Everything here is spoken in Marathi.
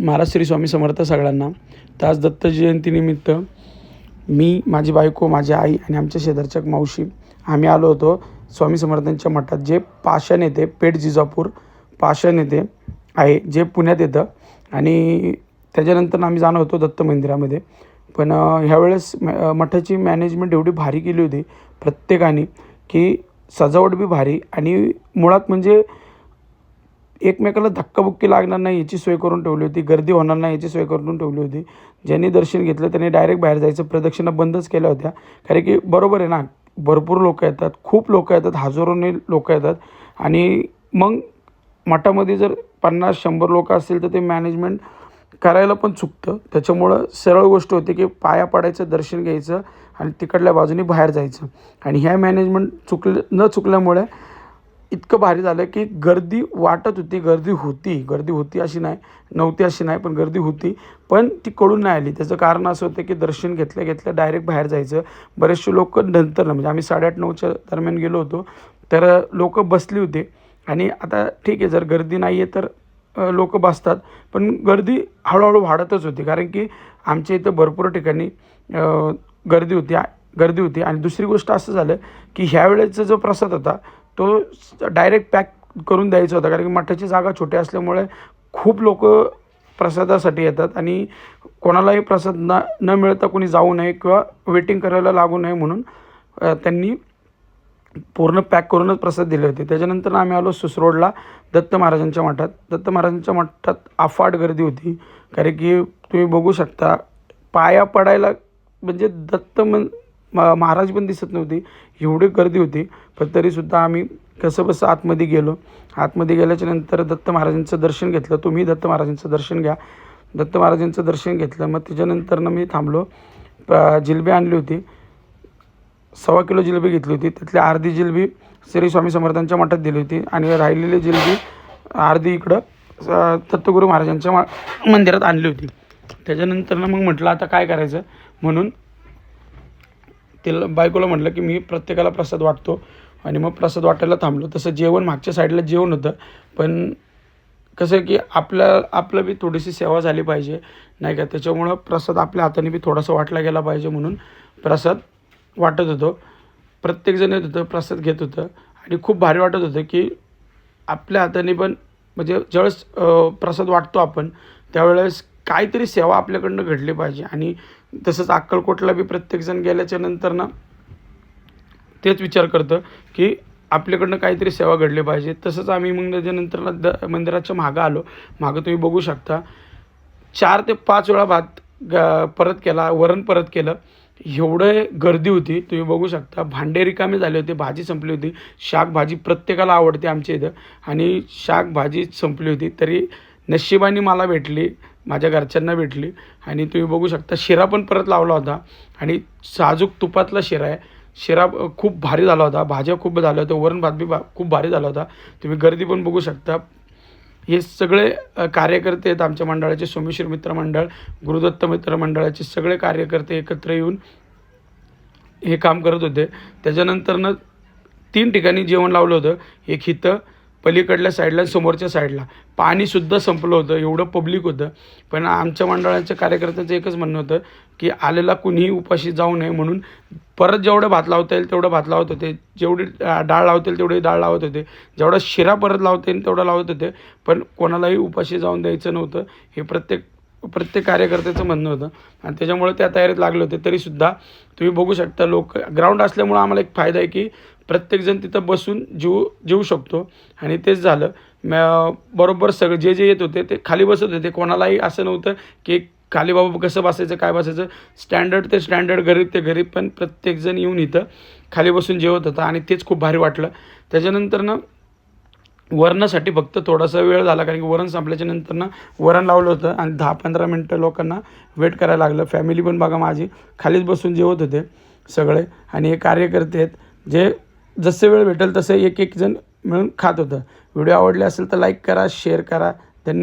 महाराज श्री स्वामी समर्थ सगळ्यांना. तर आज दत्त जयंतीनिमित्त मी, माझी बायको, माझी आई आणि आमच्या शेजारच्या मावशी आम्ही आलो होतो स्वामी समर्थांच्या मठात, जे पाषाण येथे पेठ जिजापूर पाषाण येथे आहे, जे पुण्यात येतं. आणि त्याच्यानंतर आम्ही जाणार होतो दत्त मंदिरामध्ये. पण ह्यावेळेस मठाची मॅनेजमेंट एवढी भारी केली होती प्रत्येकाने, की सजावट बी भारी आणि मुळात म्हणजे एकमेकाला धक्काबुक्की लागणार नाही याची सोय करून ठेवली होती, गर्दी होणार नाही याची सोय करून ठेवली होती. ज्यांनी दर्शन घेतलं त्यांनी डायरेक्ट बाहेर जायचं, प्रदक्षिणा बंदच केल्या होत्या. कारण की बरोबर आहे ना, भरपूर लोक येतात, खूप लोक येतात, हजारोने लोक येतात. आणि मग मठामध्ये जर 50-100 लोक असतील तर ते मॅनेजमेंट करायला पण चुकतं. त्याच्यामुळं सरळ गोष्ट होते की पाया पडायचं, दर्शन घ्यायचं आणि तिकडल्या बाजूने बाहेर जायचं. आणि ह्या मॅनेजमेंट चुकल्यामुळे इतकं भारी झालं की गर्दी वाटत होती, गर्दी होती अशी नाही, नव्हती अशी नाही, पण गर्दी होती, पण ती कळून नाही आली. त्याचं कारण असं होतं की दर्शन घेतल्या डायरेक्ट बाहेर जायचं. बरेचसे लोक नंतर म्हणजे आम्ही 8:30-9च्या दरम्यान गेलो होतो, तर लोक बसली होते. आणि आता ठीक आहे, जर गर्दी नाही आहे तर लोक बसतात, पण गर्दी हळूहळू वाढतच होती. कारण की आमच्या इथं भरपूर ठिकाणी गर्दी होती. आणि दुसरी गोष्ट असं झालं की ह्यावेळेचा जो प्रसाद होता तो डायरेक्ट पॅक करून द्यायचा होता. कारण की मठाची जागा छोटी असल्यामुळे खूप लोक प्रसादासाठी येतात आणि कोणालाही प्रसाद न मिळता कोणी जाऊ नये किंवा वेटिंग करायला लागू नये म्हणून त्यांनी पूर्ण पॅक करूनच प्रसाद दिले होते. त्याच्यानंतर आम्ही आलो सुसरोडला दत्त महाराजांच्या मठात. दत्त महाराजांच्या मठात अफाट गर्दी होती. कारण की तुम्ही बघू शकता, पाया पडायला म्हणजे महाराज पण दिसत नव्हती, एवढी गर्दी होती. पण तरीसुद्धा आम्ही कसंबसं आतमध्ये गेलो. आतमध्ये गेल्याच्या नंतर दत्त महाराजांचं दर्शन घेतलं. तुम्ही दत्त महाराजांचं दर्शन घ्या. दत्त महाराजांचं दर्शन घेतलं. मग त्याच्यानंतरनं मी थांबलो. जिलबी आणली होती, 1.25 किलो जिलबी घेतली होती. त्यातली अर्धी जिलबी श्री स्वामी समर्थांच्या मठात दिली होती आणि राहिलेली जिलबी अर्धी इकडं दत्तगुरू महाराजांच्या मंदिरात आणली होती. त्याच्यानंतरनं मग म्हटलं आता काय करायचं, म्हणून बायकोला म्हटलं की मी प्रत्येकाला प्रसाद वाटतो. आणि मग प्रसाद वाटायला थांबलो. तसं जेवण मागच्या साईडला जेवण होतं, पण कसं आहे की आपलं बी थोडीशी सेवा झाली पाहिजे नाही का. त्याच्यामुळं प्रसाद आपल्या हाताने बी थोडासा वाटला गेला पाहिजे म्हणून प्रसाद वाटत होतो. प्रत्येकजण येत होतं, प्रसाद घेत होतं आणि खूप भारी वाटत होतं की आपल्या हाताने पण म्हणजे ज्यावेळेस प्रसाद वाटतो आपण त्यावेळेस काहीतरी सेवा आपल्याकडनं घडली पाहिजे. आणि तसंच अक्कलकोटला बी प्रत्येकजण गेल्याच्या नंतर ना तेच विचार करतं की आपल्याकडनं काहीतरी सेवा घडली पाहिजे. तसंच आम्ही मग त्याच्यानंतर मंदिराच्या मागं आलो. मागं तुम्ही बघू शकता 4 ते 5 वेळा भात परत केला, वरण परत केलं. एवढं गर्दी होती, तुम्ही बघू शकता. भांडे रिकामे झाले होते, भाजी संपली होती. शाकभाजी प्रत्येकाला आवडते आमच्या इथं आणि शाकभाजी संपली होती. तरी नशिबाने मला भेटली, माझ्या घरच्यांना भेटली. आणि तुम्ही बघू शकता शिरा पण परत लावला होता आणि साजूक तुपातला शिरा आहे. शिरा खूप भारी झाला होता, भाज्या खूप झाल्या होत्या, वरण भात बी खूप भारी झाला होता. तुम्ही गर्दी पण बघू शकता. हे सगळे कार्यकर्ते आहेत आमच्या मंडळाचे, सोमेश्वर मित्र मंडळ, गुरुदत्त मित्र मंडळाचे सगळे कार्यकर्ते एकत्र येऊन हे काम करत होते. त्याच्यानंतरनं 3 ठिकाणी जेवण लावलं होतं. एक इथं पलीकडल्या साईडला, समोरच्या साईडला. पाणीसुद्धा संपलं होतं, एवढं पब्लिक होतं. पण आमच्या मंडळाच्या कार्यकर्त्यांचं एकच म्हणणं होतं की आलेला कुणीही उपाशी जाऊ नये म्हणून परत जेवढं भात लावता येईल तेवढं भात लावत होते, जेवढी डाळ लावता येईल तेवढी डाळ लावत होते, जेवढा शिरा परत लावता येईल तेवढा लावत होते. पण कोणालाही उपाशी जाऊन द्यायचं नव्हतं, हे प्रत्येक कार्यकर्त्याचं म्हणणं होतं. आणि त्याच्यामुळे त्या तयारीत लागले होते. तरीसुद्धा तुम्ही बघू शकता लोक ग्राउंड असल्यामुळं आम्हाला एक फायदा आहे की प्रत्येकजण तिथं बसून जेवू शकतो. आणि तेच झालं. बरोबर सगळे जे येत होते ते खाली बसत होते. कोणालाही असं नव्हतं की खाली बाबा कसं बसायचं, काय बसायचं. स्टँडर्ड ते स्टँडर्ड, गरीब ते गरीब, पण प्रत्येकजण येऊन इथं खाली बसून जेवत होता आणि तेच खूप भारी वाटलं. त्याच्यानंतरनं वरणासाठी फक्त थोडासा वेळ झाला, कारण की वरण संपल्याच्या नंतरनं वरण लावलं होतं आणि 10-15 मिनटं लोकांना वेट करायला लागलं. फॅमिली पण बघा माझी खालीच बसून जेवत होते सगळे. आणि हे कार्यकर्ते आहेत जे जसे वेळ भेटेल तसे एक जण मिळून खात होतं. व्हिडिओ आवडले असेल तर लाईक करा, शेअर करा. धन्यवाद.